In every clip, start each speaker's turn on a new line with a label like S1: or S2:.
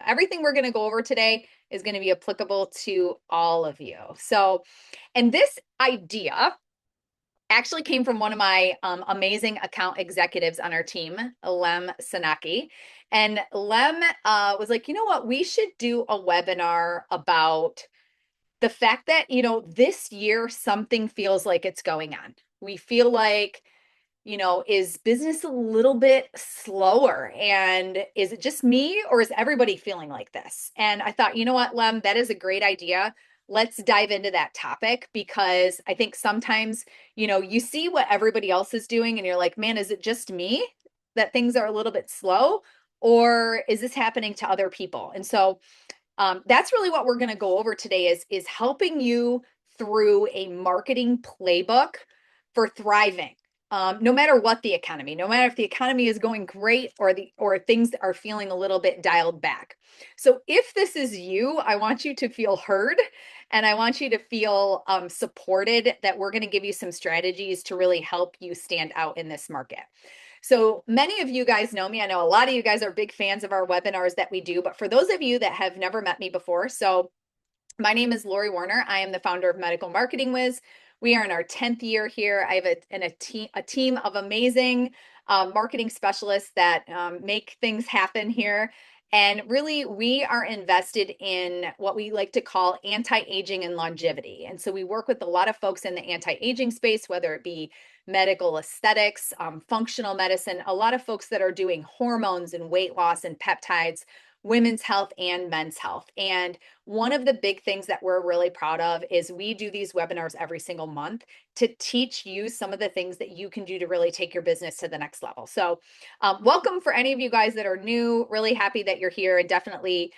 S1: everything we're going to go over today is going to be applicable to all of you. So, and this idea actually came from one of my amazing account executives on our team, Lem Sanaki. And Lem was like, you know what, we should do a webinar about the fact that, this year something feels like it's going on. We feel like, is business a little bit slower? And is it just me or is everybody feeling like this? And I thought, you know what, Lem, that is a great idea. Let's dive into that topic because I think sometimes, you see what everybody else is doing and you're like, man, is it just me that things are a little bit slow? Or is this happening to other people? And so that's really what we're going to go over today is helping you through a marketing playbook for thriving. No matter what the economy, no matter if the economy is going great or things are feeling a little bit dialed back. So if this is you, I want you to feel heard and I want you to feel supported that we're going to give you some strategies to really help you stand out in this market. So many of you guys know me. I know a lot of you guys are big fans of our webinars that we do, but for those of you that have never met me before, so my name is Werner. I am the founder of Medical Marketing Whiz. We are in our 10th year here. I have a team of amazing marketing specialists that make things happen here. And really, we are invested in what we like to call anti-aging and longevity. And so we work with a lot of folks in the anti-aging space, whether it be medical aesthetics, functional medicine, a lot of folks that are doing hormones and weight loss and peptides, women's health and men's health. And one of the big things that we're really proud of is we do these webinars every single month to teach you some of the things that you can do to really take your business to the next level. So welcome for any of you guys that are new, really happy that you're here, and definitely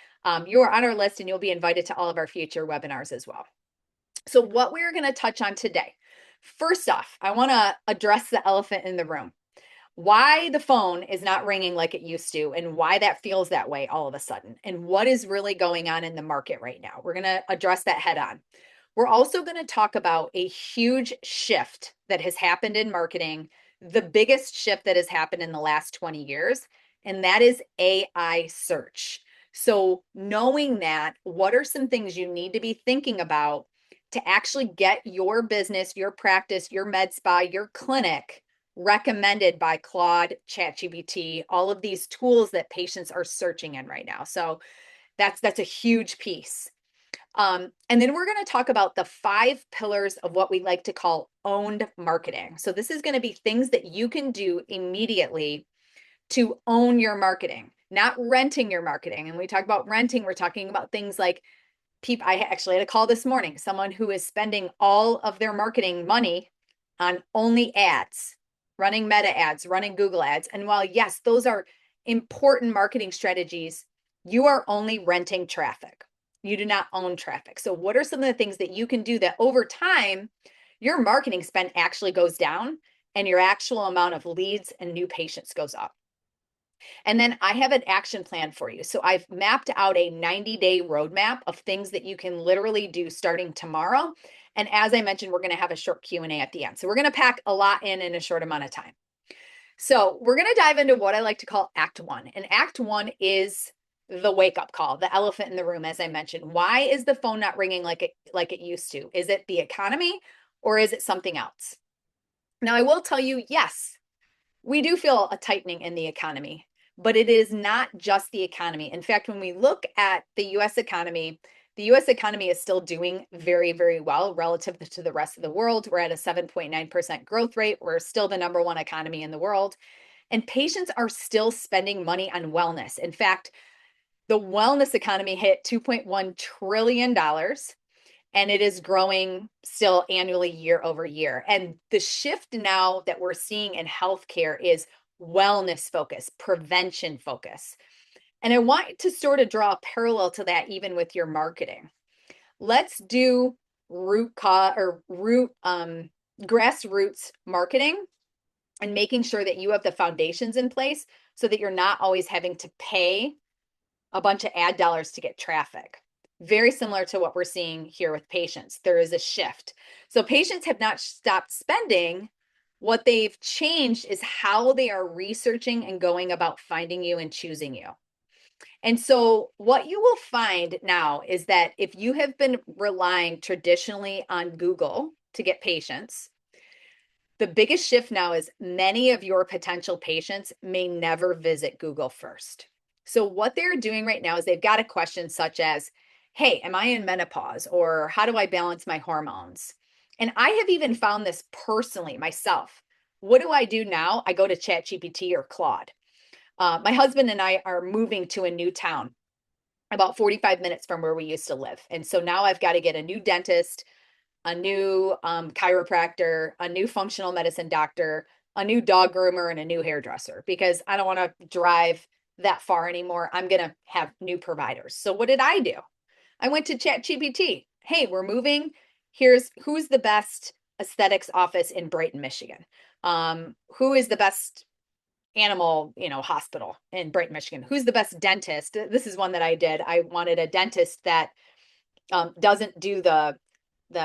S1: you're on our list and you'll be invited to all of our future webinars as well. So what we're going to touch on today, first off, I want to address the elephant in the room. Why the phone is not ringing like it used to and why that feels that way all of a sudden and what is really going on in the market right now. We're going to address that head on. We're also going to talk about a huge shift that has happened in marketing, the biggest shift that has happened in the last 20 years, and that is AI search. So knowing that, what are some things you need to be thinking about to actually get your business, your practice, your med spa, your clinic recommended by Claude, ChatGPT, all of these tools that patients are searching in right now. So that's a huge piece. And then we're going to talk about the 5 pillars of what we like to call owned marketing. So this is going to be things that you can do immediately to own your marketing, not renting your marketing. And we talk about renting, we're talking about things like I actually had a call this morning, someone who is spending all of their marketing money on only ads, running Meta ads, running Google ads. And while, yes, those are important marketing strategies, you are only renting traffic. You do not own traffic. So what are some of the things that you can do that over time, your marketing spend actually goes down and your actual amount of leads and new patients goes up? And then I have an action plan for you. So I've mapped out a 90-day roadmap of things that you can literally do starting tomorrow. And as I mentioned, we're going to have a short Q&A at the end. So we're going to pack a lot in a short amount of time. So we're going to dive into what I like to call Act 1. And Act 1 is the wake-up call, the elephant in the room, as I mentioned. Why is the phone not ringing like it used to? Is it the economy or is it something else? Now, I will tell you, yes, we do feel a tightening in the economy, but it is not just the economy. In fact, when we look at the US economy is still doing very, very well relative to the rest of the world. We're at a 7.9% growth rate. We're still the number 1 economy in the world. And patients are still spending money on wellness. In fact, the wellness economy hit $2.1 trillion and it is growing still annually year over year. And the shift now that we're seeing in healthcare is wellness focus, prevention focus. And I want to sort of draw a parallel to that even with your marketing. Let's do grassroots marketing and making sure that you have the foundations in place so that you're not always having to pay a bunch of ad dollars to get traffic. Very similar to what we're seeing here with patients. There is a shift. So patients have not stopped spending. What they've changed is how they are researching and going about finding you and choosing you. And so what you will find now is that if you have been relying traditionally on Google to get patients, the biggest shift now is many of your potential patients may never visit Google first. So, what they're doing right now is they've got a question such as, hey, am I in menopause? Or how do I balance my hormones? And I have even found this personally myself. What do I do now? I go to ChatGPT or Claude. My husband and I are moving to a new town about 45 minutes from where we used to live. And so now I've got to get a new dentist, a new chiropractor, a new functional medicine doctor, a new dog groomer, and a new hairdresser because I don't want to drive that far anymore. I'm going to have new providers. So what did I do? I went to ChatGPT. Hey, we're moving. Here's who's the best aesthetics office in Brighton, Michigan. Who is the best animal, hospital in Brighton, Michigan? Who's the best dentist? This is one that I did. I wanted a dentist that doesn't do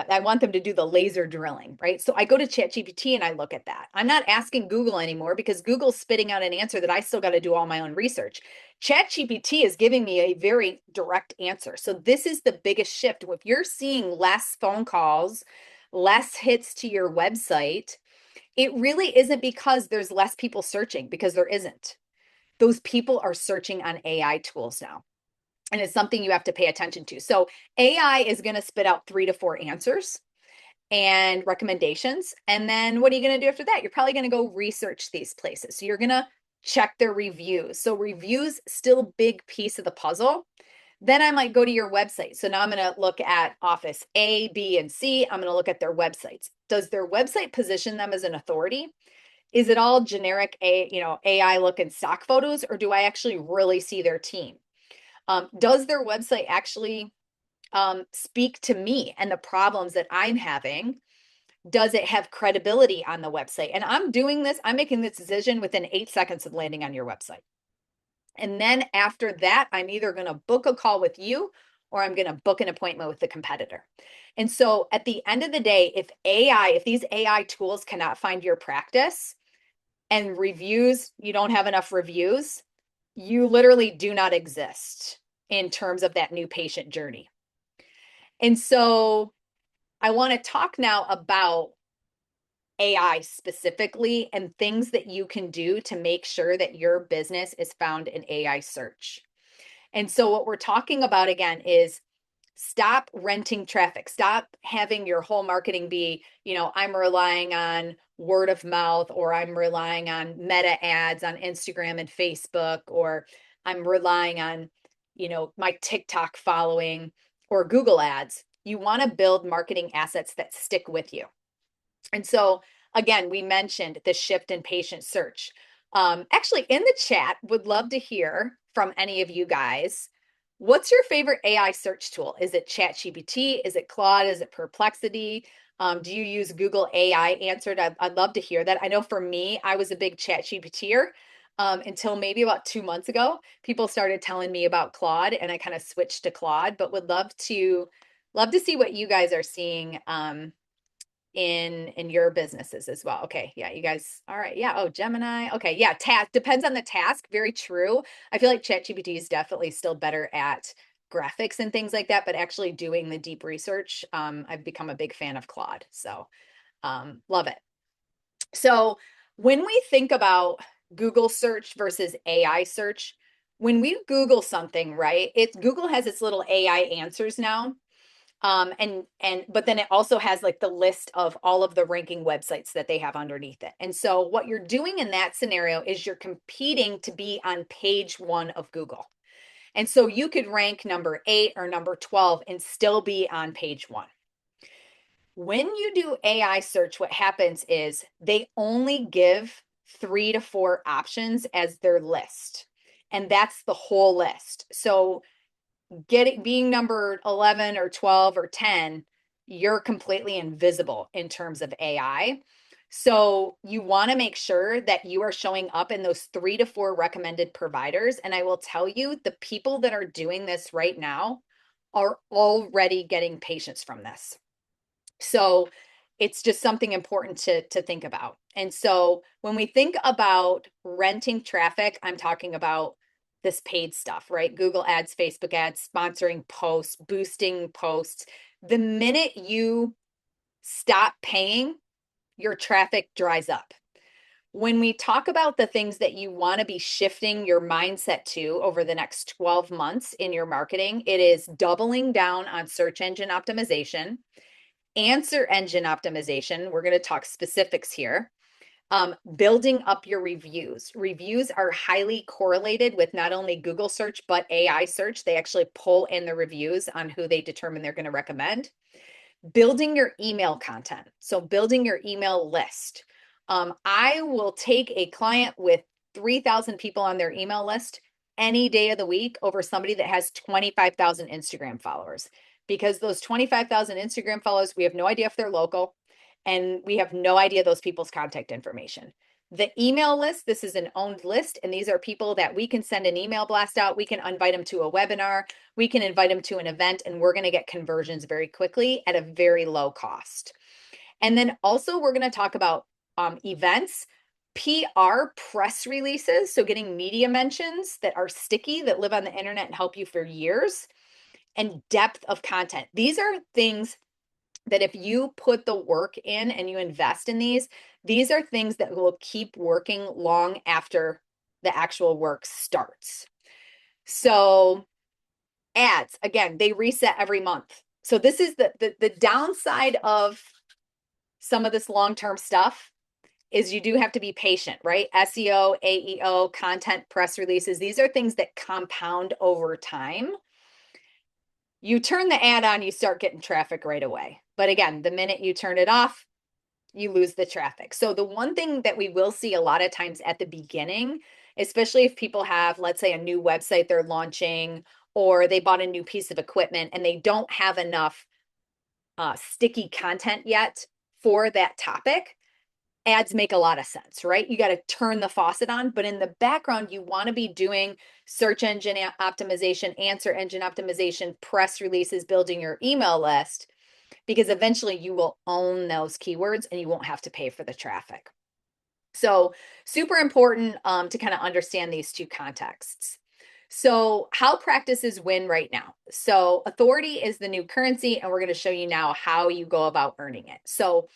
S1: I want them to do the laser drilling, right? So I go to ChatGPT and I look at that. I'm not asking Google anymore because Google's spitting out an answer that I still got to do all my own research. ChatGPT is giving me a very direct answer. So this is the biggest shift. If you're seeing less phone calls, less hits to your website, it really isn't because there's less people searching, because there isn't. Those people are searching on AI tools now. And it's something you have to pay attention to. So AI is going to spit out 3 to 4 answers and recommendations. And then what are you going to do after that? You're probably going to go research these places. So you're going to check their reviews. So reviews still big piece of the puzzle. Then I might go to your website. So now I'm going to look at office A, B, and C. I'm going to look at their websites. Does their website position them as an authority? Is it all generic AI looking stock photos, or do I actually really see their team? Does their website actually speak to me and the problems that I'm having? Does it have credibility on the website? And I'm making this decision within 8 seconds of landing on your website. And then after that, I'm either going to book a call with you or I'm going to book an appointment with the competitor. And so at the end of the day, if these AI tools cannot find your practice and reviews, you don't have enough reviews, you literally do not exist in terms of that new patient journey. And so I want to talk now about AI specifically and things that you can do to make sure that your business is found in AI search. And so what we're talking about again is stop renting traffic. Stop having your whole marketing be, I'm relying on word of mouth, or I'm relying on meta ads on Instagram and Facebook, or I'm relying on, my TikTok following or Google ads. You want to build marketing assets that stick with you. And so, again, we mentioned the shift in patient search. Actually, in the chat, would love to hear from any of you guys. What's your favorite AI search tool? Is it ChatGPT? Is it Claude? Is it Perplexity? Do you use Google AI Answered? I'd love to hear that. I know for me, I was a big ChatGPTer until maybe about 2 months ago. People started telling me about Claude, and I kind of switched to Claude. But would love to see what you guys are seeing in your businesses as well. Okay, yeah, you guys. All right, yeah. Oh, Gemini. Okay, yeah. Task depends on the task. Very true. I feel like ChatGPT is definitely still better at graphics and things like that, but actually doing the deep research, I've become a big fan of Claude. So, love it. So, when we think about Google search versus AI search, when we Google something, right? Google has its little AI answers now. But then it also has like the list of all of the ranking websites that they have underneath it. And so what you're doing in that scenario is you're competing to be on page 1 of Google. And so you could rank number 8 or number 12 and still be on page 1. When you do AI search, what happens is they only give 3 to 4 options as their list. And that's the whole list. So being number 11 or 12 or 10, you're completely invisible in terms of AI. So you want to make sure that you are showing up in those 3 to 4 recommended providers. And I will tell you, the people that are doing this right now are already getting patients from this. So it's just something important to think about. And so when we think about renting traffic, I'm talking about this paid stuff, right? Google ads, Facebook ads, sponsoring posts, boosting posts. The minute you stop paying, your traffic dries up. When we talk about the things that you want to be shifting your mindset to over the next 12 months in your marketing, it is doubling down on search engine optimization, answer engine optimization. We're going to talk specifics here. Building up your reviews. Reviews are highly correlated with not only Google search, but AI search. They actually pull in the reviews on who they determine they're going to recommend. Building your email content. So building your email list. I will take a client with 3,000 people on their email list any day of the week over somebody that has 25,000 Instagram followers, because those 25,000 Instagram followers, we have no idea if they're local, and we have no idea those people's contact information. The email list, this is an owned list, and these are people that we can send an email blast out. We can invite them to a webinar. We can invite them to an event, and we're going to get conversions very quickly at a very low cost. And then also we're going to talk about events, PR, press releases. So getting media mentions that are sticky, that live on the internet and help you for years, and depth of content. These are things that if you put the work in and you invest in these are things that will keep working long after the actual work starts. So ads, again, they reset every month. So this is the downside of some of this long-term stuff is you do have to be patient, right? SEO, AEO, content, press releases, these are things that compound over time. You turn the ad on, you start getting traffic right away. But again, the minute you turn it off, you lose the traffic. So the one thing that we will see a lot of times at the beginning, especially if people have, let's say, a new website they're launching, or they bought a new piece of equipment and they don't have enough sticky content yet for that topic, ads make a lot of sense, right? You got to turn the faucet on, but in the background, you want to be doing search engine optimization, answer engine optimization, press releases, building your email list, because eventually you will own those keywords and you won't have to pay for the traffic. So super important to kind of understand these two contexts. So how practices win right now. So authority is the new currency, and we're going to show you now how you go about earning it. So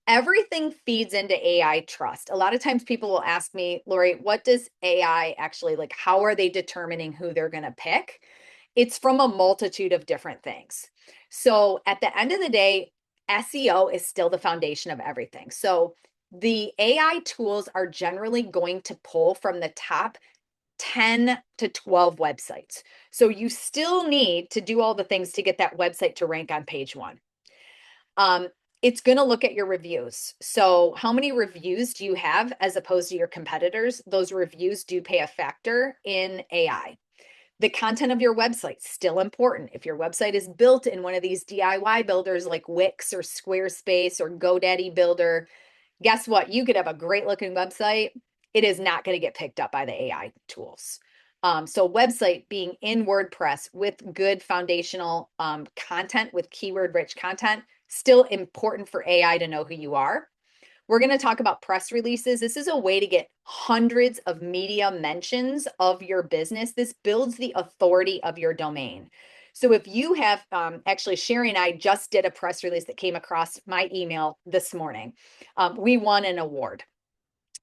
S1: everything feeds into AI trust. A lot of times people will ask me, Lori, what does AI actually, like, how are they determining who they're going to pick? It's from a multitude of different things. So at the end of the day, SEO is still the foundation of everything. So the AI tools are generally going to pull from the top 10 to 12 websites. So you still need to do all the things to get that website to rank on page one. It's going to look at your reviews. So how many reviews do you have as opposed to your competitors? Those reviews do play a factor in AI. The content of your website, still important. If your website is built in one of these DIY builders like Wix or Squarespace or GoDaddy Builder, guess what? You could have a great looking website. It is not going to get picked up by the AI tools. So website being in WordPress with good foundational content, with keyword rich content, still important for AI to know who you are. We're going to talk about press releases. This is a way to get hundreds of media mentions of your business. This builds the authority of your domain. So if you have, actually, Sherry and I just did a press release that came across my email this morning. We won an award,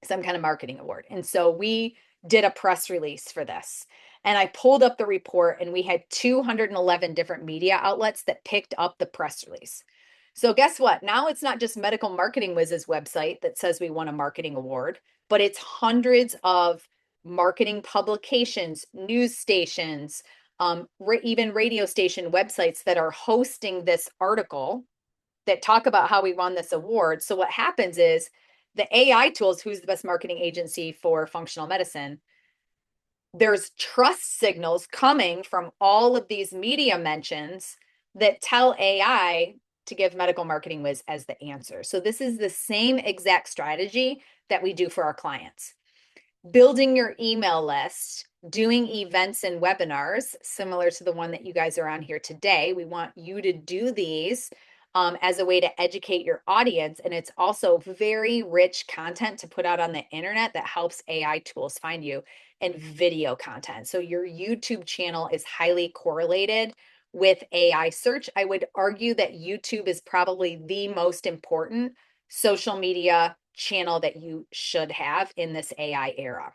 S1: some kind of marketing award. And so we did a press release for this. And I pulled up the report, and we had 211 different media outlets that picked up the press release. So guess what? Now it's not just Medical Marketing Whiz's website that says we won a marketing award, but it's hundreds of marketing publications, news stations, even radio station websites that are hosting this article that talk about how we won this award. So what happens is the AI tools, who's the best marketing agency for functional medicine, there's trust signals coming from all of these media mentions that tell AI to give Medical Marketing Whiz as the answer. So this is the same exact strategy that we do for our clients. Building your email list, doing events and webinars, similar to the one that you guys are on here today. We want you to do these as a way to educate your audience. And it's also very rich content to put out on the internet that helps AI tools find you. and video content. So your YouTube channel is highly correlated with AI search. I would argue that YouTube is probably the most important social media channel that you should have in this AI era.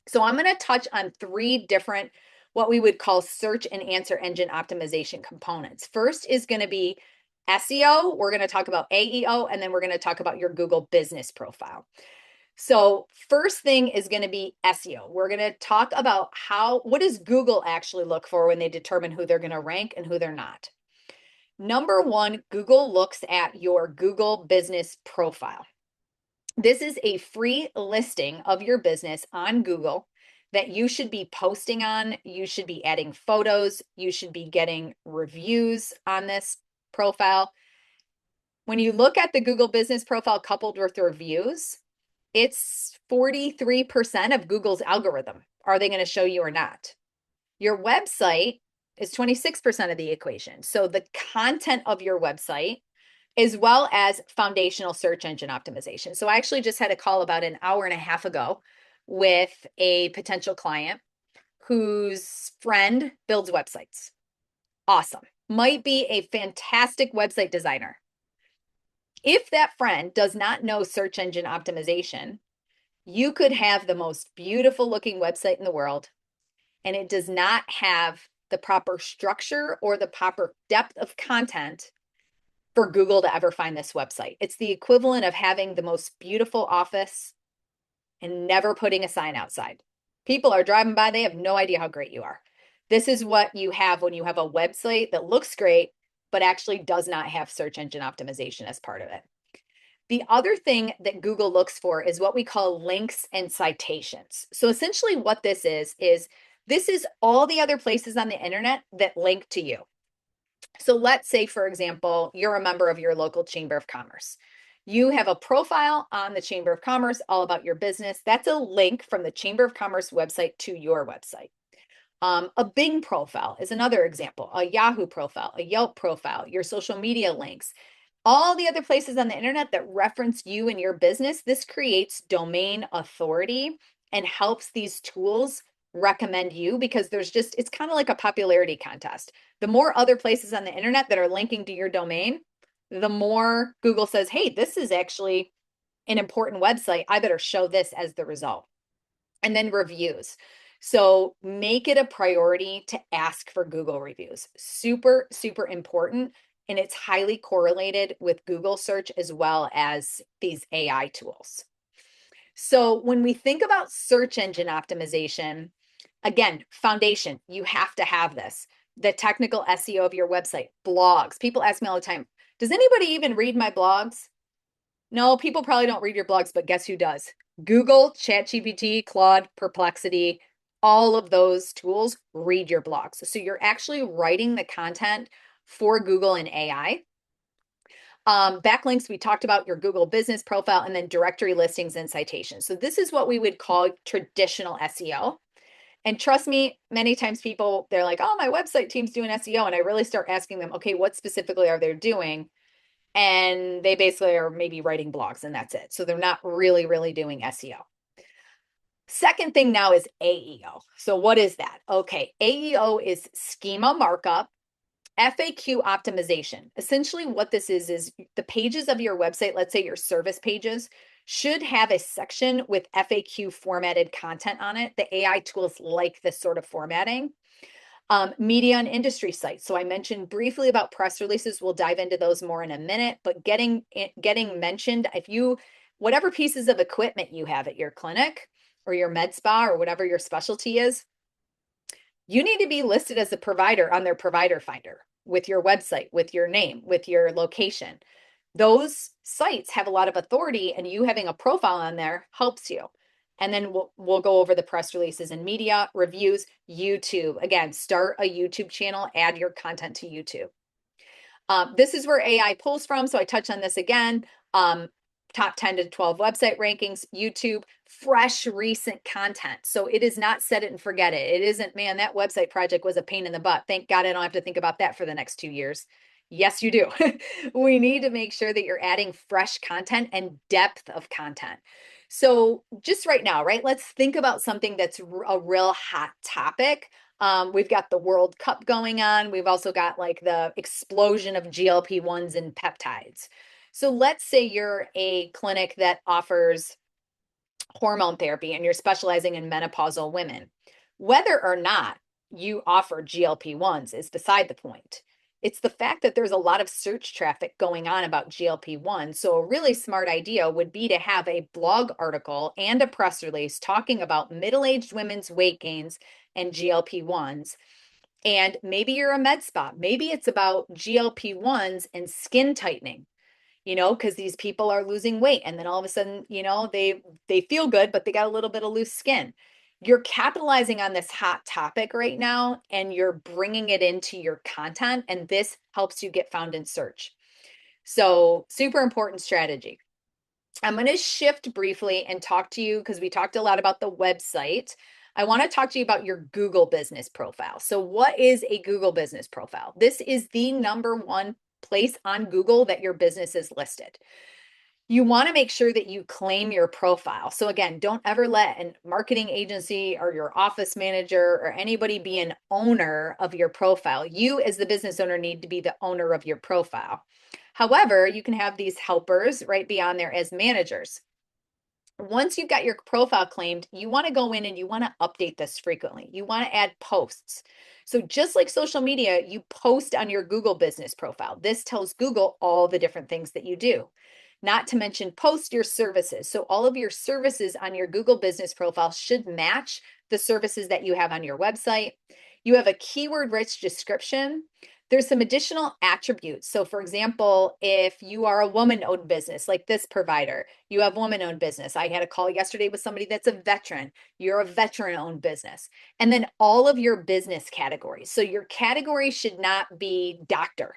S1: So I'm going to touch on three different, what we would call search and answer engine optimization components. First is going to be SEO. We're going to talk about AEO, and then we're going to talk about your Google business profile. So first thing is going to be SEO. We're going to talk about what does Google actually look for when they determine who they're going to rank and who they're not. Number one, Google looks at your Google business profile. This is a free listing of your business on Google that you should be posting on. You should be adding photos. You should be getting reviews on this profile. When you look at the Google business profile coupled with reviews, it's 43% of Google's algorithm. Are they going to show you or not? Your website is 26% of the equation. So the content of your website, as well as foundational search engine optimization. So I actually just had a call about an hour and a half ago with a potential client whose friend builds websites. Awesome. Might be a fantastic website designer. If that friend does not know search engine optimization, you could have the most beautiful looking website in the world, and it does not have the proper structure or the proper depth of content for Google to ever find this website. It's the equivalent of having the most beautiful office and never putting a sign outside. People are driving by, they have no idea how great you are. This is what you have when you have a website that looks great, but actually does not have search engine optimization as part of it. The other thing that Google looks for is what we call links and citations. So essentially what this is this is all the other places on the internet that link to you. So let's say, for example, you're a member of your local Chamber of Commerce. You have a profile on the Chamber of Commerce all about your business. That's a link from the Chamber of Commerce website to your website. A Bing profile is another example, a Yahoo profile, a Yelp profile, your social media links, all the other places on the internet that reference you and your business. This creates domain authority and helps these tools recommend you, because it's kind of like a popularity contest. The more other places on the internet that are linking to your domain, the more Google says, hey, this is actually an important website. I better show this as the result. And then reviews. So make it a priority to ask for Google reviews. Super, super important. And it's highly correlated with Google search as well as these AI tools. So when we think about search engine optimization, again, foundation, you have to have this. The technical SEO of your website, blogs. People ask me all the time, does anybody even read my blogs? No, people probably don't read your blogs, but guess who does? Google, ChatGPT, Claude, Perplexity, all of those tools read your blogs. So you're actually writing the content for Google and AI. Backlinks, we talked about your Google business profile, and then directory listings and citations. So this is what we would call traditional SEO. And trust me, many times people, they're like, oh, my website team's doing SEO. And I really start asking them, okay, what specifically are they doing? And they basically are maybe writing blogs and that's it. So they're not really doing SEO. Second thing now is AEO. So what is that? Okay, AEO is schema markup, FAQ optimization. Essentially what this is the pages of your website, let's say your service pages, should have a section with FAQ formatted content on it. The AI tools like this sort of formatting. Media and industry sites. So I mentioned briefly about press releases. We'll dive into those more in a minute, but getting mentioned, whatever pieces of equipment you have at your clinic or your med spa or whatever your specialty is, you need to be listed as a provider on their provider finder with your website, with your name, with your location. Those sites have a lot of authority, and you having a profile on there helps you. And then we'll go over the press releases and media, reviews, YouTube. Again, start a YouTube channel, add your content to YouTube. This is where AI pulls from. So I touch on this again. Top 10 to 12 website rankings, YouTube, fresh, recent content. So it is not set it and forget it. It isn't, man, that website project was a pain in the butt. Thank God I don't have to think about that for the next 2 years. Yes, you do. We need to make sure that you're adding fresh content and depth of content. So just right now, right? Let's think about something that's a real hot topic. We've got the World Cup going on. We've also got like the explosion of GLP-1s and peptides. So let's say you're a clinic that offers hormone therapy and you're specializing in menopausal women. Whether or not you offer GLP-1s is beside the point. It's the fact that there's a lot of search traffic going on about GLP-1. So a really smart idea would be to have a blog article and a press release talking about middle-aged women's weight gains and GLP-1s. And maybe you're a med spa. Maybe it's about GLP-1s and skin tightening, because these people are losing weight and then all of a sudden, they feel good, but they got a little bit of loose skin. You're capitalizing on this hot topic right now and you're bringing it into your content, and this helps you get found in search. So, super important strategy. I'm going to shift briefly and talk to you because we talked a lot about the website. I want to talk to you about your Google business profile. So, what is a Google business profile? This is the number one place on Google that your business is listed. You want to make sure that you claim your profile. So, again, don't ever let a marketing agency or your office manager or anybody be an owner of your profile. You, as the business owner, need to be the owner of your profile. However, you can have these helpers right beyond there as managers. Once you've got your profile claimed, you want to go in and you want to update this frequently. You want to add posts. So just like social media, you post on your Google business profile. This tells Google all the different things that you do. Not to mention post your services. So all of your services on your Google business profile should match the services that you have on your website. You have a keyword rich description. There's some additional attributes. So for example, if you are a woman-owned business like this provider, you have woman-owned business. I had a call yesterday with somebody that's a veteran. You're a veteran-owned business. And then all of your business categories. So your category should not be doctor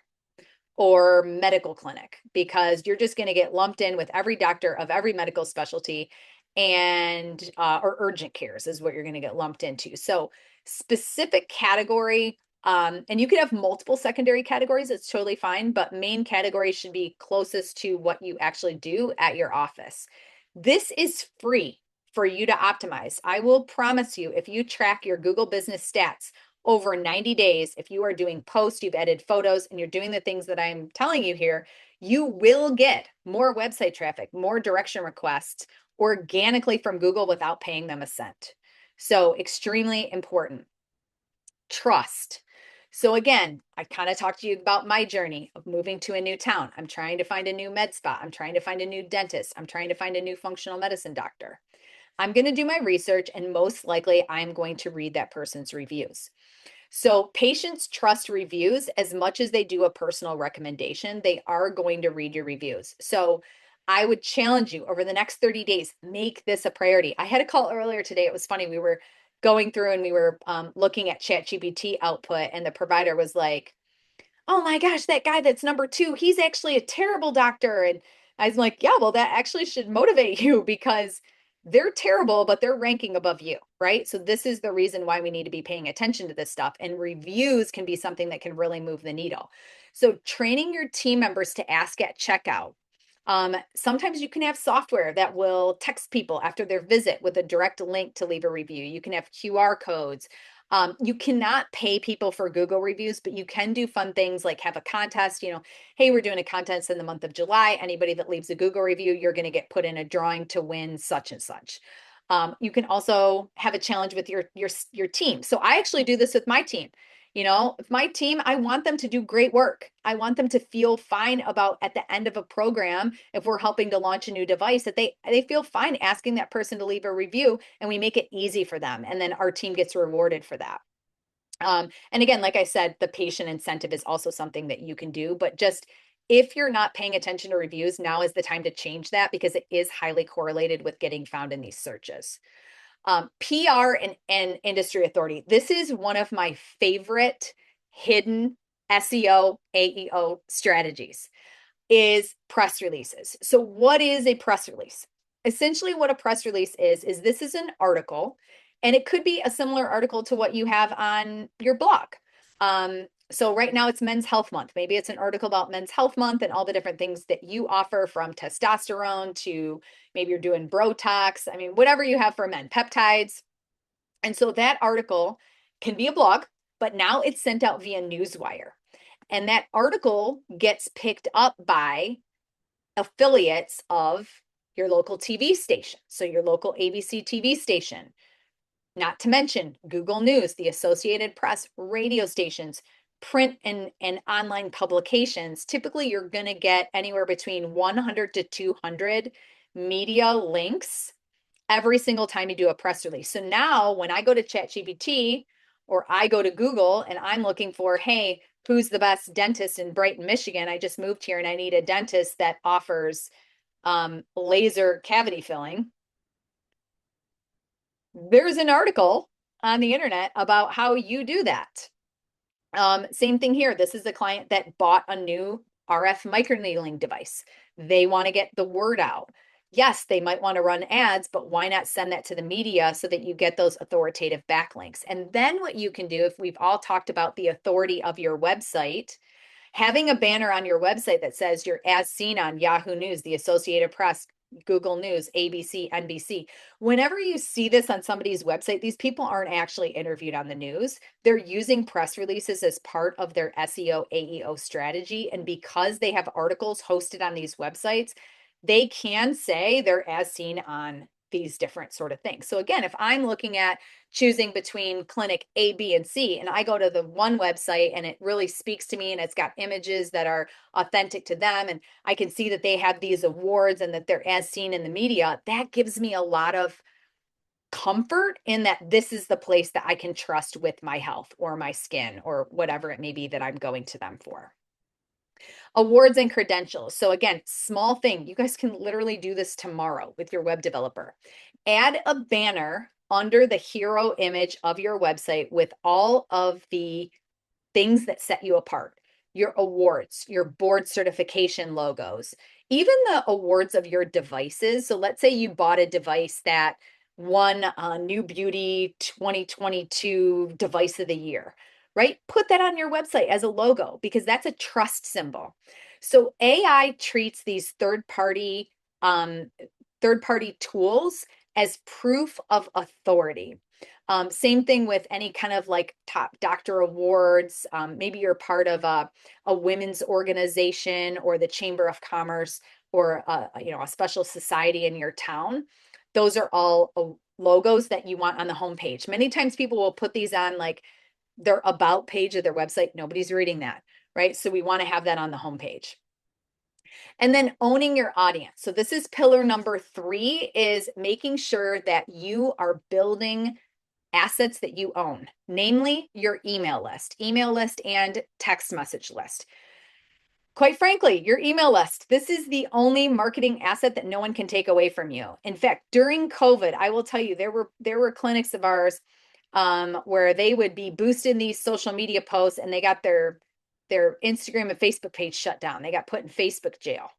S1: or medical clinic, because you're just going to get lumped in with every doctor of every medical specialty, and or urgent cares is what you're going to get lumped into. So specific category, and you could have multiple secondary categories. It's totally fine, but main category should be closest to what you actually do at your office. This is free for you to optimize. I will promise you, if you track your Google business stats over 90 days, if you are doing posts, you've added photos, and you're doing the things that I'm telling you here, you will get more website traffic, more direction requests organically from Google without paying them a cent. So extremely important. Trust. So again, I kind of talked to you about my journey of moving to a new town. I'm trying to find a new med spa. I'm trying to find a new dentist. I'm trying to find a new functional medicine doctor. I'm going to do my research, and most likely I'm going to read that person's reviews. So patients trust reviews as much as they do a personal recommendation. They are going to read your reviews. So I would challenge you over the next 30 days, make this a priority. I had a call earlier today. It was funny. We were going through and we were looking at ChatGPT output, and the provider was like, oh my gosh, that guy that's number 2, he's actually a terrible doctor. And I was like, yeah, well, that actually should motivate you, because they're terrible, but they're ranking above you, right? So this is the reason why we need to be paying attention to this stuff. And reviews can be something that can really move the needle. So training your team members to ask at checkout. Sometimes you can have software that will text people after their visit with a direct link to leave a review. You can have QR codes. You cannot pay people for Google reviews, but you can do fun things like have a contest. Hey, we're doing a contest in the month of July. Anybody that leaves a Google review, you're going to get put in a drawing to win such and such. You can also have a challenge with your team. So I actually do this with my team. If my team, I want them to do great work. I want them to feel fine about at the end of a program, if we're helping to launch a new device, that they feel fine asking that person to leave a review, and we make it easy for them. And then our team gets rewarded for that. And again, like I said, the patient incentive is also something that you can do, but just if you're not paying attention to reviews, now is the time to change that, because it is highly correlated with getting found in these searches. PR and industry authority. This is one of my favorite hidden SEO, AEO strategies, is press releases. So what is a press release? Essentially what a press release is this is an article, and it could be a similar article to what you have on your blog. So right now it's Men's Health Month. Maybe it's an article about Men's Health Month and all the different things that you offer, from testosterone to maybe you're doing Botox. I mean, whatever you have for men, peptides. And so that article can be a blog, but now it's sent out via Newswire. And that article gets picked up by affiliates of your local TV station. So your local ABC TV station, not to mention Google News, the Associated Press, radio stations, print and online publications. Typically, you're going to get anywhere between 100 to 200 media links every single time you do a press release. So now when I go to ChatGPT or I go to Google and I'm looking for, hey, who's the best dentist in Brighton, Michigan? I just moved here and I need a dentist that offers laser cavity filling. There's an article on the internet about how you do that. Same thing here. This is a client that bought a new RF microneedling device. They want to get the word out. Yes, they might want to run ads, but why not send that to the media so that you get those authoritative backlinks? And then what you can do, if we've all talked about the authority of your website, having a banner on your website that says you're as seen on Yahoo News, the Associated Press, Google News, ABC, NBC. Whenever you see this on somebody's website, these people aren't actually interviewed on the news. They're using press releases as part of their SEO, AEO strategy. And because they have articles hosted on these websites, they can say they're as seen on these different sort of things. So again, if I'm looking at choosing between clinic A, B, and C, and I go to the one website and it really speaks to me and it's got images that are authentic to them, and I can see that they have these awards and that they're as seen in the media, that gives me a lot of comfort in that this is the place that I can trust with my health or my skin or whatever it may be that I'm going to them for. Awards and credentials. So again, small thing. You guys can literally do this tomorrow with your web developer. Add a banner under the hero image of your website with all of the things that set you apart. Your awards, your board certification logos, even the awards of your devices. So let's say you bought a device that won New Beauty 2022 Device of the Year, right? Put that on your website as a logo because that's a trust symbol. So AI treats these third-party tools as proof of authority. Same thing with any kind of like top doctor awards. Maybe you're part of a women's organization or the Chamber of Commerce or a special society in your town. Those are all logos that you want on the homepage. Many times people will put these on like their about page of their website. Nobody's reading that, right? So we want to have that on the homepage. And then owning your audience. So this is pillar number 3, is making sure that you are building assets that you own, namely your email list and text message list. Quite frankly, your email list, this is the only marketing asset that no one can take away from you. In fact, during COVID, I will tell you, there were clinics of ours where they would be boosting these social media posts and they got their Instagram and Facebook page shut down. They got put in Facebook jail.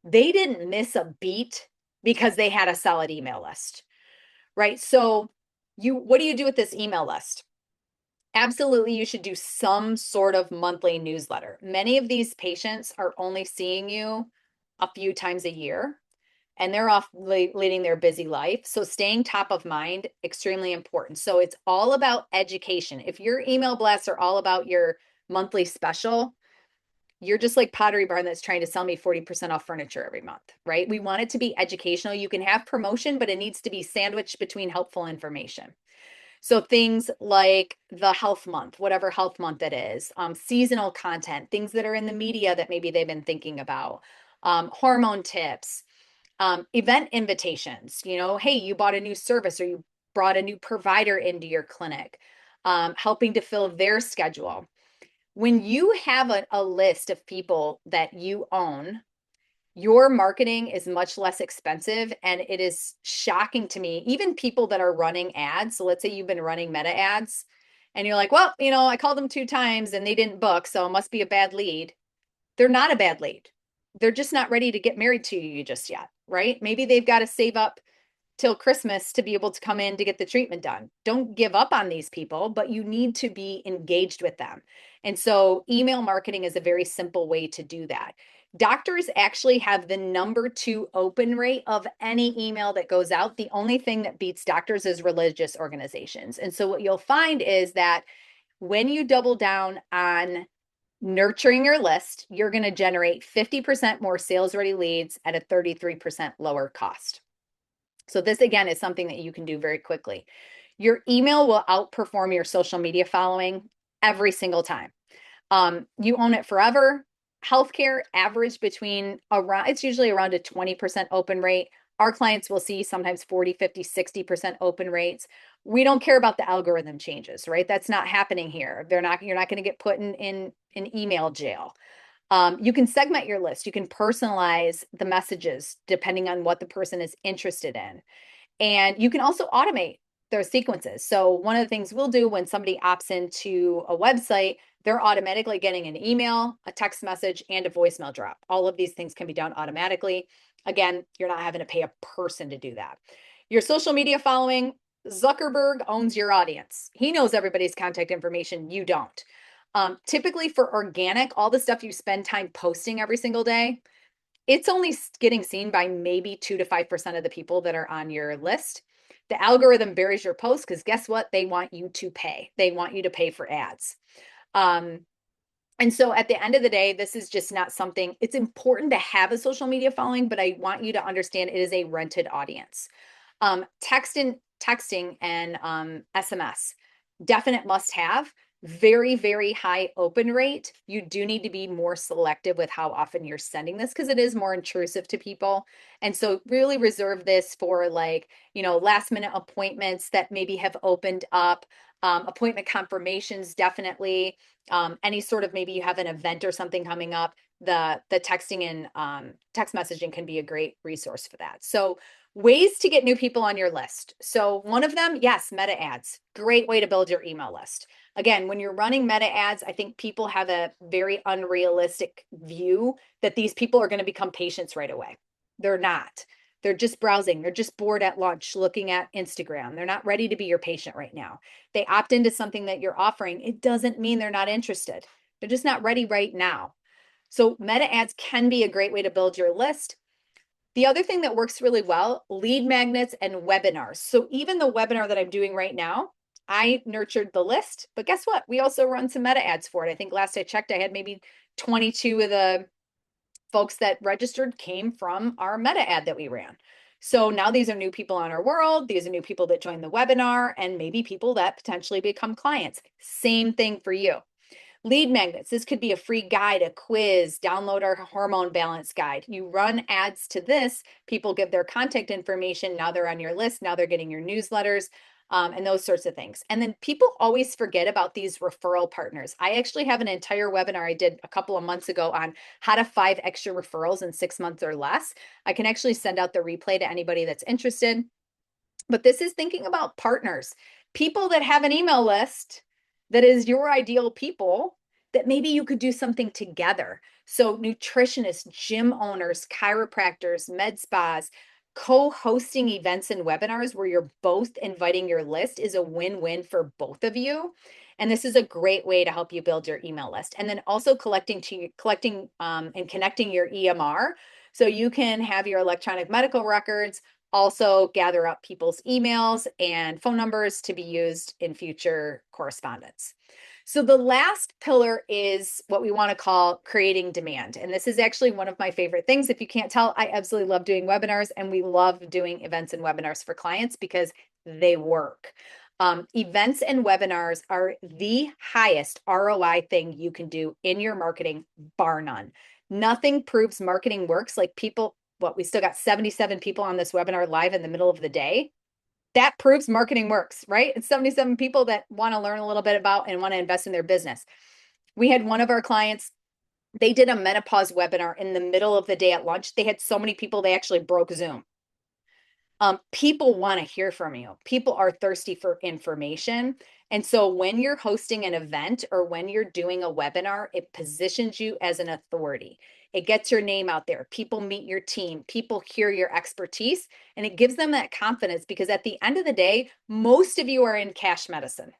S1: They didn't miss a beat because they had a solid email list, right? So what do you do with this email list? Absolutely, you should do some sort of monthly newsletter. Many of these patients are only seeing you a few times a year and they're off leading their busy life. So staying top of mind, extremely important. So it's all about education. If your email blasts are all about your monthly special, you're just like Pottery Barn that's trying to sell me 40% off furniture every month, right? We want it to be educational. You can have promotion, but it needs to be sandwiched between helpful information. So things like the health month, whatever health month it is, seasonal content, things that are in the media that maybe they've been thinking about, hormone tips, event invitations, hey, you bought a new service or you brought a new provider into your clinic, helping to fill their schedule. When you have a list of people that you own, your marketing is much less expensive. And it is shocking to me, even people that are running ads. So let's say you've been running meta ads and you're like, well, I called them 2 times and they didn't book, so it must be a bad lead. They're not a bad lead. They're just not ready to get married to you just yet, right? Maybe they've got to save up till Christmas to be able to come in to get the treatment done. Don't give up on these people, but you need to be engaged with them. And so email marketing is a very simple way to do that. Doctors actually have the #2 open rate of any email that goes out. The only thing that beats doctors is religious organizations. And so what you'll find is that when you double down on nurturing your list, you're going to generate 50% more sales ready leads at a 33% lower cost. So this again is something that you can do very quickly. Your email will outperform your social media following every single time. You own it forever. Healthcare average between around, it's usually around a 20% open rate. Our clients will see sometimes 40, 50, 60% open rates. We don't care about the algorithm changes, right? That's not happening here. You're not going to get put in email jail. You can segment your list. You can personalize the messages depending on what the person is interested in. And you can also automate their sequences. So one of the things we'll do when somebody opts into a website, they're automatically getting an email, a text message, and a voicemail drop. All of these things can be done automatically. Again, you're not having to pay a person to do that. Your social media following, Zuckerberg owns your audience. He knows everybody's contact information. You don't. Typically for organic, all the stuff you spend time posting every single day, it's only getting seen by maybe 2 to 5% of the people that are on your list. The algorithm buries your post because guess what? They want you to pay. They want you to pay for ads. And so at the end of the day, this is just not something, it's important to have a social media following, but I want you to understand it is a rented audience. Texting and SMS, definite must have. Very, very high open rate. You do need to be more selective with how often you're sending this because it is more intrusive to people. And so really reserve this for last minute appointments that maybe have opened up, appointment confirmations, definitely. Any sort of, maybe you have an event or something coming up, the texting and text messaging can be a great resource for that. So ways to get new people on your list. So one of them, yes, meta ads, great way to build your email list. Again, when you're running meta ads, I think people have a very unrealistic view that these people are going to become patients right away. They're not. They're just browsing. They're just bored at lunch looking at Instagram. They're not ready to be your patient right now. They opt into something that you're offering. It doesn't mean they're not interested. They're just not ready right now. So meta ads can be a great way to build your list. The other thing that works really well, lead magnets and webinars. So even the webinar that I'm doing right now, I nurtured the list, but guess what? We also run some meta ads for it. I think last I checked, I had maybe 22 of the folks that registered came from our meta ad that we ran. So now these are new people on our world. These are new people that join the webinar and maybe people that potentially become clients. Same thing for you. Lead magnets. This could be a free guide, a quiz, download our hormone balance guide. You run ads to this, people give their contact information. Now they're on your list. Now they're getting your newsletters and those sorts of things. And then people always forget about these referral partners. I actually have an entire webinar I did a couple of months ago on how to 5 extra referrals in 6 months or less. I can actually send out the replay to anybody that's interested. But this is thinking about partners, people that have an email list that is your ideal people that maybe you could do something together. So nutritionists, gym owners, chiropractors, med spas, co-hosting events and webinars where you're both inviting your list is a win-win for both of you. And this is a great way to help you build your email list. And then also collecting and connecting your EMR. So you can have your electronic medical records, also gather up people's emails and phone numbers to be used in future correspondence. So the last pillar is what we want to call creating demand. And this is actually one of my favorite things. If you can't tell, I absolutely love doing webinars, and we love doing events and webinars for clients because they work. Events and webinars are the highest ROI thing you can do in your marketing, bar none. Nothing proves marketing works like people. We still got 77 people on this webinar live in the middle of the day. That proves marketing works, right? It's 77 people that want to learn a little bit about and want to invest in their business. We had one of our clients, they did a menopause webinar in the middle of the day at lunch. They had so many people, they actually broke Zoom. People want to hear from you. People are thirsty for information. And so when you're hosting an event or when you're doing a webinar, it positions you as an authority. It gets your name out there. People meet your team, people hear your expertise, and it gives them that confidence because at the end of the day, most of you are in cash medicine,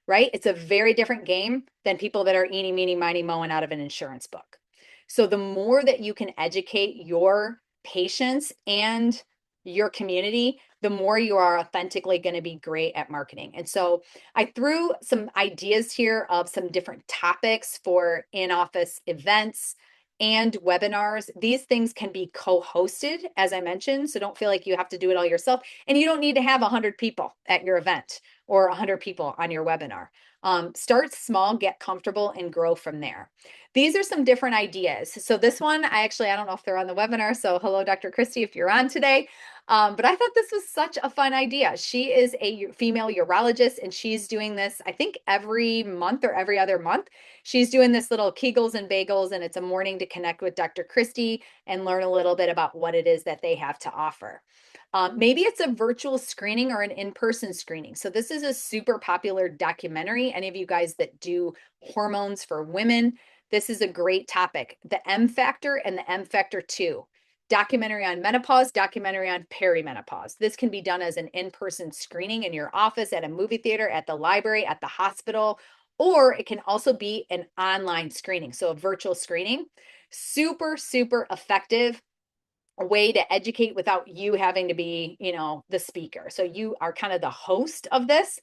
S1: right? It's a very different game than people that are eeny, meeny, miny, mowing out of an insurance book. So the more that you can educate your patients and your community, the more you are authentically going to be great at marketing. And so I threw some ideas here of some different topics for in-office events and webinars. These things can be co-hosted, as I mentioned, so don't feel like you have to do it all yourself. And you don't need to have 100 people at your event or 100 people on your webinar. Start small, get comfortable, and grow from there. These are some different ideas. So this one, I don't know if they're on the webinar. So hello, Dr. Christy, if you're on today. But I thought this was such a fun idea. She is a female urologist and she's doing this, I think every month or every other month. She's doing this little Kegels and Bagels, and it's a morning to connect with Dr. Christy and learn a little bit about what it is that they have to offer. Maybe it's a virtual screening or an in-person screening. So this is a super popular documentary. Any of you guys that do hormones for women, this is a great topic. The M Factor and the M Factor 2. Documentary on menopause, documentary on perimenopause. This can be done as an in-person screening in your office, at a movie theater, at the library, at the hospital, or it can also be an online screening. So a virtual screening, super, super effective. A way to educate without you having to be, the speaker. So you are kind of the host of this.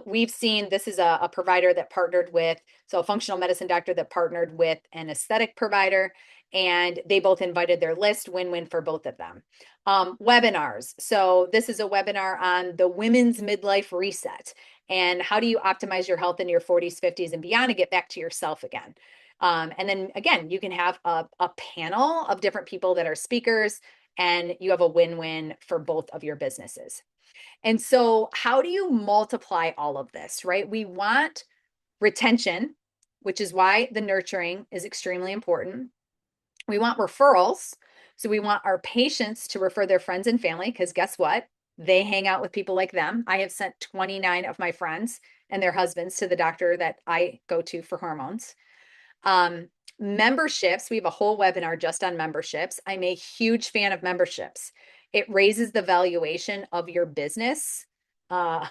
S1: We've seen this is a provider that partnered with, so a functional medicine doctor that partnered with an aesthetic provider, and they both invited their list, win-win for both of them. Webinars. So this is a webinar on the women's midlife reset and how do you optimize your health in your 40s, 50s, and beyond to get back to yourself again. And then again, you can have a panel of different people that are speakers, and you have a win-win for both of your businesses. And so how do you multiply all of this, right? We want retention, which is why the nurturing is extremely important. We want referrals. So we want our patients to refer their friends and family, because guess what? They hang out with people like them. I have sent 29 of my friends and their husbands to the doctor that I go to for hormones. Memberships, we have a whole webinar just on memberships. I'm a huge fan of memberships. It raises the valuation of your business a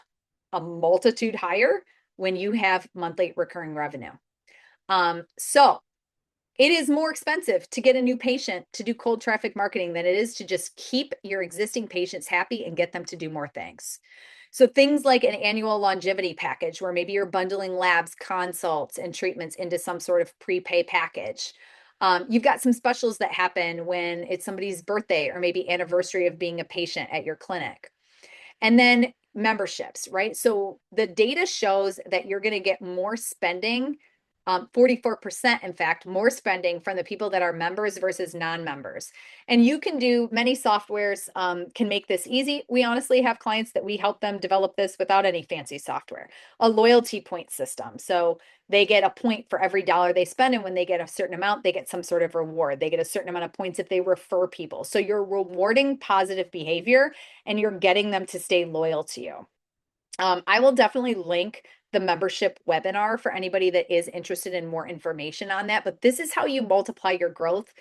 S1: multitude higher when you have monthly recurring revenue. So it is more expensive to get a new patient to do cold traffic marketing than it is to just keep your existing patients happy and get them to do more things. So things like an annual longevity package, where maybe you're bundling labs, consults, and treatments into some sort of prepay package. You've got some specials that happen when it's somebody's birthday or maybe anniversary of being a patient at your clinic. And then memberships, right? So the data shows that you're going to get more spending, 44%, in fact, more spending from the people that are members versus non-members. And you can do many softwares can make this easy. We honestly have clients that we help them develop this without any fancy software. A loyalty point system. So they get a point for every dollar they spend. And when they get a certain amount, they get some sort of reward. They get a certain amount of points if they refer people. So you're rewarding positive behavior and you're getting them to stay loyal to you. I will definitely link the membership webinar for anybody that is interested in more information on that. But this is how you multiply your growth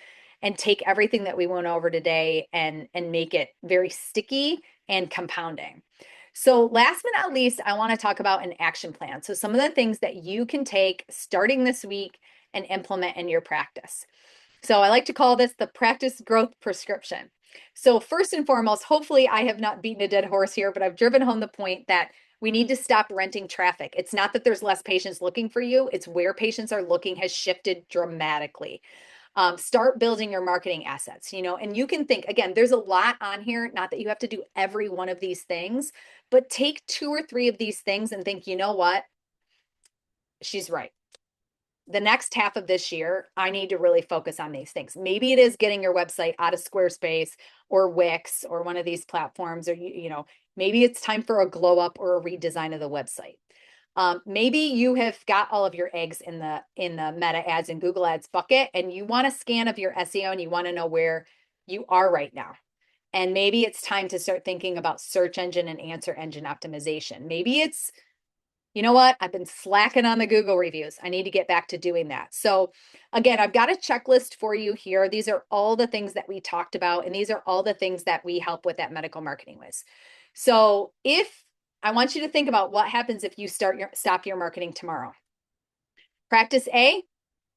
S1: and take everything that we went over today and make it very sticky and compounding. So last but not least, I want to talk about an action plan. So some of the things that you can take starting this week and implement in your practice. So I like to call this the practice growth prescription. So first and foremost, hopefully I have not beaten a dead horse here, but I've driven home the point that we need to stop renting traffic. It's not that there's less patients looking for you. It's where patients are looking has shifted dramatically. Start building your marketing assets, and you can think, again, there's a lot on here, not that you have to do every one of these things, but take 2 or 3 of these things and think, you know what? She's right. The next half of this year, I need to really focus on these things. Maybe it is getting your website out of Squarespace or Wix or one of these platforms, or, maybe it's time for a glow up or a redesign of the website. Maybe you have got all of your eggs in the Meta ads and Google ads bucket, and you want a scan of your SEO and you want to know where you are right now. And maybe it's time to start thinking about search engine and answer engine optimization. Maybe it's you know what? I've been slacking on the Google reviews. I need to get back to doing that. So again, I've got a checklist for you here. These are all the things that we talked about, and these are all the things that we help with at Medical Marketing Whiz. So if I want you to think about what happens if you stop your marketing tomorrow. Practice A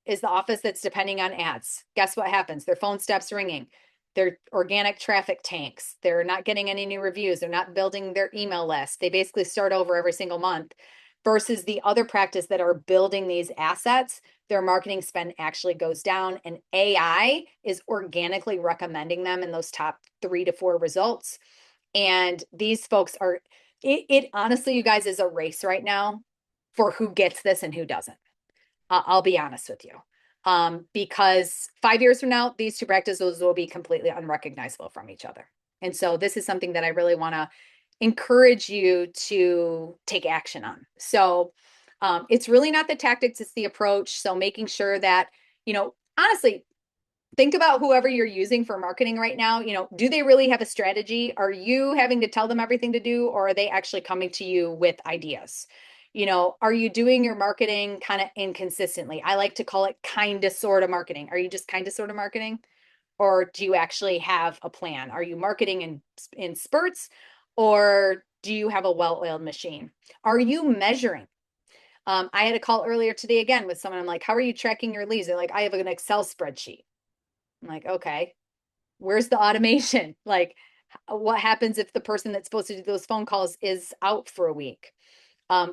S1: is the office that's depending on ads. Guess what happens? Their phone stops ringing. Their organic traffic tanks. They're not getting any new reviews. They're not building their email list. They basically start over every single month versus the other practice that are building these assets. Their marketing spend actually goes down, and AI is organically recommending them in those top 3 to 4 results. And these folks are, it honestly, you guys, is a race right now for who gets this and who doesn't. I'll be honest with you. Because 5 years from now, these two practices will be completely unrecognizable from each other. And so this is something that I really want to encourage you to take action on. So it's really not the tactics, it's the approach. So making sure that, honestly, think about whoever you're using for marketing right now. Do they really have a strategy? Are you having to tell them everything to do, or are they actually coming to you with ideas? Are you doing your marketing kind of inconsistently? I like to call it kind of sort of marketing. Are you just kind of sort of marketing? Or do you actually have a plan? Are you marketing in spurts, or do you have a well-oiled machine? Are you measuring? I had a call earlier today again with someone. I'm like, how are you tracking your leads? They're like, I have an Excel spreadsheet. I'm like, okay, where's the automation? Like, what happens if the person that's supposed to do those phone calls is out for a week?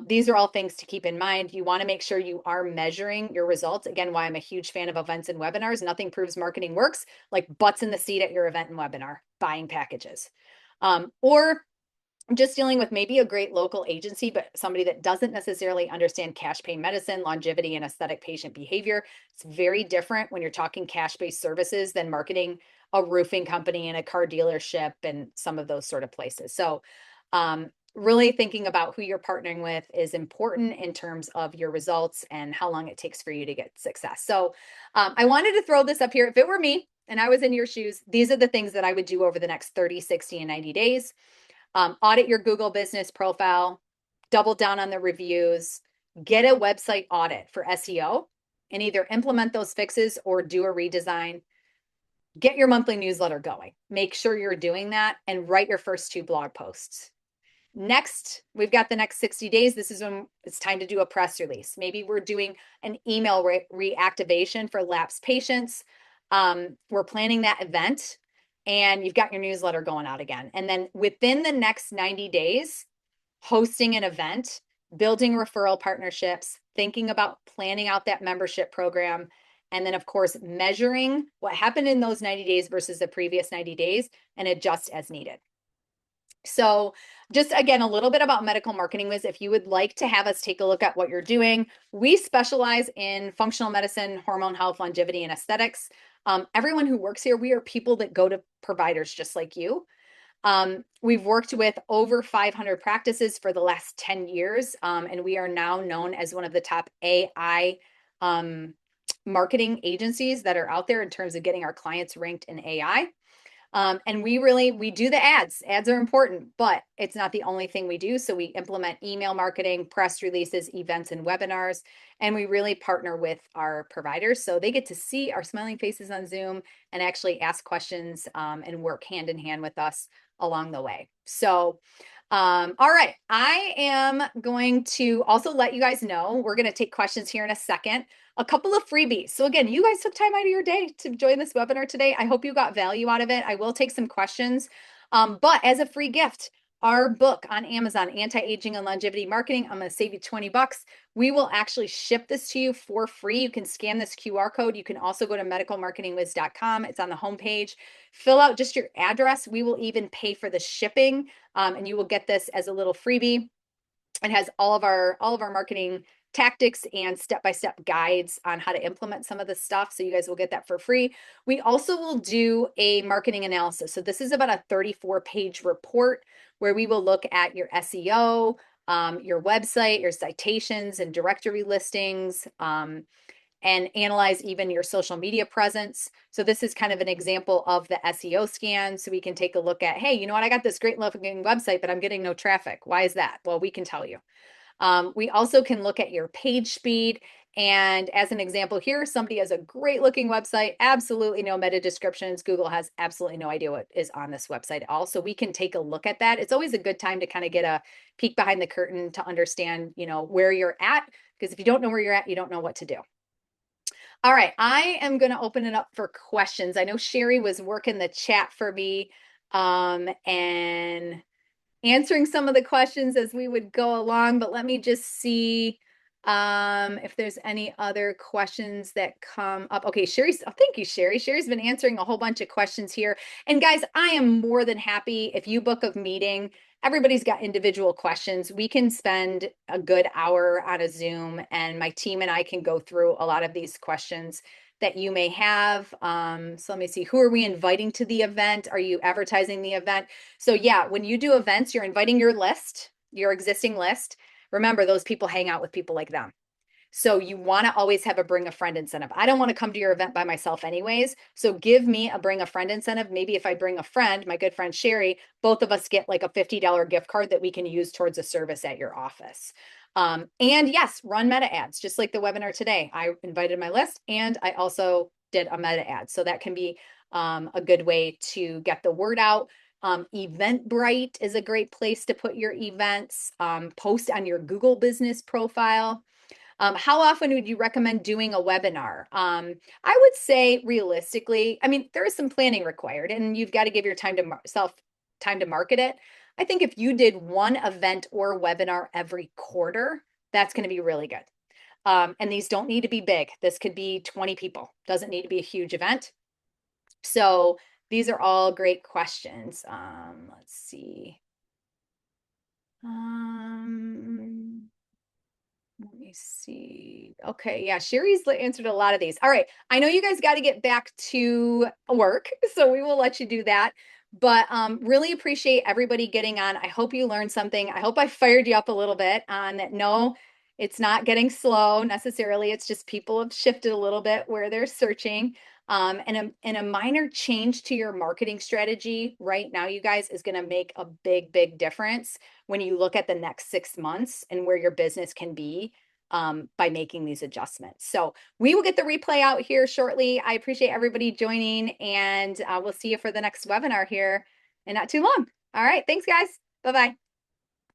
S1: These are all things to keep in mind. You want to make sure you are measuring your results. Again, why I'm a huge fan of events and webinars. Nothing proves marketing works like butts in the seat at your event and webinar, buying packages. Or just dealing with maybe a great local agency, but somebody that doesn't necessarily understand cash pay medicine, longevity, and aesthetic patient behavior. It's very different when you're talking cash-based services than marketing a roofing company and a car dealership and some of those sort of places. So really thinking about who you're partnering with is important in terms of your results and how long it takes for you to get success. So I wanted to throw this up here. If it were me and I was in your shoes, these are the things that I would do over the next 30, 60, and 90 days. Audit your Google business profile, double down on the reviews, get a website audit for SEO, and either implement those fixes or do a redesign. Get your monthly newsletter going. Make sure you're doing that and write your first 2 blog posts. Next, we've got the next 60 days. This is when it's time to do a press release. Maybe we're doing an email reactivation for lapsed patients. We're planning that event, and you've got your newsletter going out again. And then within the next 90 days, hosting an event, building referral partnerships, thinking about planning out that membership program, and then, of course, measuring what happened in those 90 days versus the previous 90 days and adjust as needed. So just again, a little bit about Medical Marketing Whiz. If you would like to have us take a look at what you're doing, we specialize in functional medicine, hormone health, longevity, and aesthetics. Everyone who works here, we are people that go to providers just like you. We've worked with over 500 practices for the last 10 years, and we are now known as one of the top AI marketing agencies that are out there in terms of getting our clients ranked in AI. And we do the ads. Ads are important, but it's not the only thing we do. So we implement email marketing, press releases, events, and webinars. And we really partner with our providers. So they get to see our smiling faces on Zoom and actually ask questions and work hand in hand with us along the way. So, all right, I am going to also let you guys know, we're going to take questions here in a second. A couple of freebies. So again, you guys took time out of your day to join this webinar today. I hope you got value out of it. I will take some questions. But as a free gift, our book on Amazon, Anti-Aging and Longevity Marketing, I'm going to save you 20 bucks. We will actually ship this to you for free. You can scan this QR code. You can also go to medicalmarketingwiz.com. It's on the homepage. Fill out just your address. We will even pay for the shipping, and you will get this as a little freebie. It has all of our marketing tactics and step-by-step guides on how to implement some of the stuff. So you guys will get that for free. We also will do a marketing analysis. So this is about a 34-page report where we will look at your SEO, your website, your citations and directory listings, and analyze even your social media presence. So this is kind of an example of the SEO scan. So we can take a look at, hey, you know what? I got this great looking website, but I'm getting no traffic. Why is that? Well, we can tell you. We also can look at your page speed. And as an example here, somebody has a great looking website, absolutely no meta descriptions. Google has absolutely no idea what is on this website at all. So we can take a look at that. It's always a good time to kind of get a peek behind the curtain to understand, where you're at. Because if you don't know where you're at, you don't know what to do. All right, I am going to open it up for questions. I know Sherry was working the chat for me and answering some of the questions as we would go along, but let me just see if there's any other questions that come up. Okay, thank you, Sherry. Sherry's been answering a whole bunch of questions here. And guys, I am more than happy if you book a meeting. Everybody's got individual questions. We can spend a good hour on a Zoom, and my team and I can go through a lot of these questions that you may have. So let me see, who are we inviting to the event? Are you advertising the event? So yeah, when you do events, you're inviting your list, your existing list. Remember, those people hang out with people like them. So you want to always have a bring a friend incentive. I don't want to come to your event by myself anyways. So give me a bring a friend incentive. Maybe if I bring a friend, my good friend Sherry, both of us get like a $50 gift card that we can use towards a service at your office. And yes, run meta ads, just like the webinar today. I invited my list and I also did a meta ad. So that can be a good way to get the word out. Eventbrite is a great place to put your events. Post on your Google business profile. How often would you recommend doing a webinar? I would say realistically, I mean, there is some planning required and you've got to give your yourself time to market it. I think if you did one event or webinar every quarter, that's going to be really good. And these don't need to be big. This could be 20 people. Doesn't need to be a huge event. So these are all great questions. Let's see. Let me see. Okay, yeah, Sherry's answered a lot of these. All right, I know you guys got to get back to work, so we will let you do that. But really appreciate everybody getting on. I hope you learned something. I hope I fired you up a little bit on that. No, it's not getting slow necessarily. It's just people have shifted a little bit where they're searching. And a minor change to your marketing strategy right now, you guys, is going to make a big, big difference when you look at the next 6 months and where your business can be by making these adjustments. So we will get the replay out here shortly. I appreciate everybody joining, and we'll see you for the next webinar here in not too long. All right. Thanks, guys. Bye-bye.